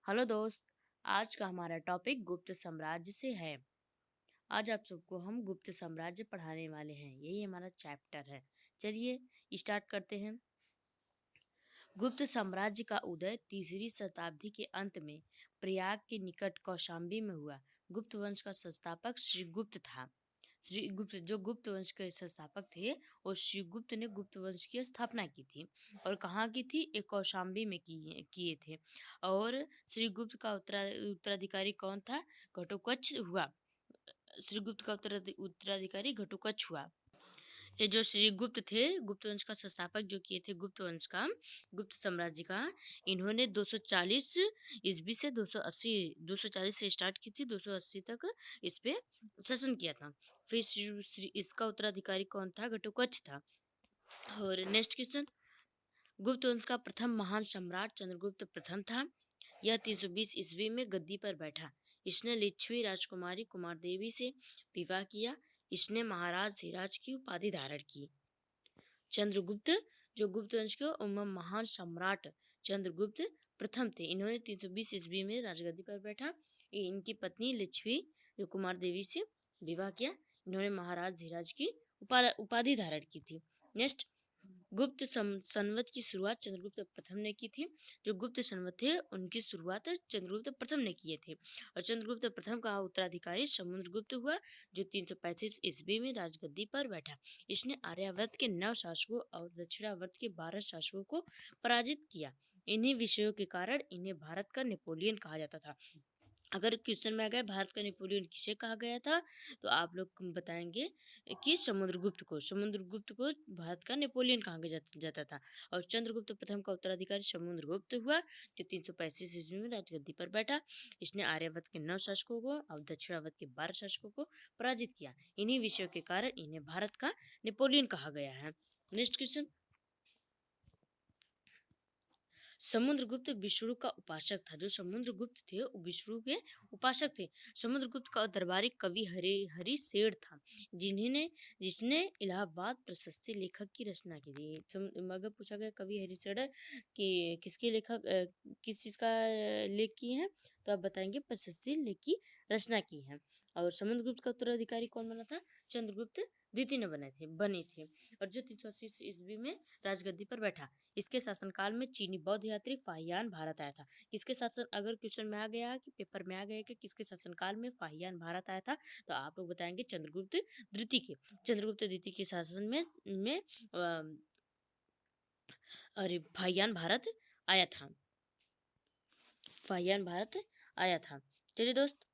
Hello दोस्त। आज का हमारा टॉपिक गुप्त साम्राज्य से है। आज आप सबको हम गुप्त साम्राज्य पढ़ाने वाले हैं, यही हमारा चैप्टर है। चलिए स्टार्ट करते हैं। गुप्त साम्राज्य का उदय तीसरी शताब्दी के अंत में प्रयाग के निकट कौशाम्बी में हुआ। गुप्त वंश का संस्थापक श्रीगुप्त था। श्रीगुप्त जो गुप्त वंश के संस्थापक थे, और श्रीगुप्त ने गुप्त वंश की स्थापना की थी। और कहाँ की थी? एक कौशाम्बी में किए थे। और श्रीगुप्त का उत्तराधिकारी कौन था? घटोत्कच हुआ। श्रीगुप्त का उत्तराधिकारी घटोत्कच हुआ। ये जो श्रीगुप्त थे, गुप्त वंश का संस्थापक जो किए थे गुप्त वंश का, गुप्त साम्राज्य का, इन्होंने 240 ईस्वी से 280, 240 से स्टार्ट की थी, 280 तक इस पे शासन किया था। फिर इसका उत्तराधिकारी कौन था? घटोत्कच था। और नेक्स्ट क्वेश्चन, गुप्त वंश का प्रथम महान सम्राट चंद्रगुप्त प्रथम था। यह 320 ईस्वी में गद्दी पर बैठा। इसने लिच्छवी राजकुमारी कुमार देवी से विवाह किया। इसने महाराज धीराज की उपाधि धारण की। चंद्रगुप्त जो गुप्त वंश के महान सम्राट चंद्रगुप्त प्रथम थे। इन्होंने 320 ईस्वी में राजगद्दी पर बैठा। इनकी पत्नी लिच्छवी जो कुमार देवी से विवाह किया। इन्होंने महाराज धीराज की उपाधि धारण की थी। नेक्स्ट, गुप्त संवत की शुरुआत चंद्रगुप्त प्रथम ने की थी। जो गुप्त संवत थे उनकी शुरुआत चंद्रगुप्त प्रथम ने किए थे। और चंद्रगुप्त प्रथम का उत्तराधिकारी समुद्रगुप्त हुआ, जो 335 ईस्वी में राजगद्दी पर बैठा। इसने आर्यावर्त के 9 शासकों और दक्षिणावर्त के 12 शासकों को पराजित किया। इन्हीं विषयों के कारण इन्हें भारत का नेपोलियन कहा जाता था। अगर क्वेश्चन में आ गया भारत का नेपोलियन किसे कहा गया था, तो आप लोग बताएंगे कि समुद्रगुप्त को भारत का नेपोलियन कहा जाता था। और चंद्रगुप्त प्रथम का उत्तराधिकारी समुद्रगुप्त हुआ, जो 335 ईस्वी में राजगद्दी पर बैठा। इसने आर्यावर्त के 9 शासकों को और दक्षिणावर्त के 12 शासकों को पराजित किया। इन्हीं विषयों के कारण इन्हें भारत का नेपोलियन कहा गया है। नेक्स्ट क्वेश्चन, समुद्रगुप्त विष्णु का उपासक था। जो समुद्रगुप्त थे वो विष्णु के उपासक थे। समुद्रगुप्त का दरबारी कवि हरि सेठ था, जिसने इलाहाबाद प्रशस्ति लेखक की रचना की थी। अगर पूछा गया कवि हरि सेठ कि किसके लेखक किस चीज का लेख किए हैं, तो आप बताएंगे प्रशस्ति लेख की रचना की है। और समुद्रगुप्त का उत्तराधिकारी कौन बना था? चंद्रगुप्त द्वितीय ने बने थे। और जो 380 ईस्वी में राजगद्दी पर बैठा। इसके शासनकाल में चीनी बौद्ध यात्री फाहियान भारत आया था। किसके शासन, अगर क्वेश्चन में आ गया कि पेपर में आ गया कि किसके शासनकाल में फाहियान भारत आया था, तो आप लोग बताएंगे चंद्रगुप्त द्वितीय के। चंद्रगुप्त द्वितीय के शासन में अरे फाहियान भारत आया था। फाहियान भारत आया था। चलिए दोस्त,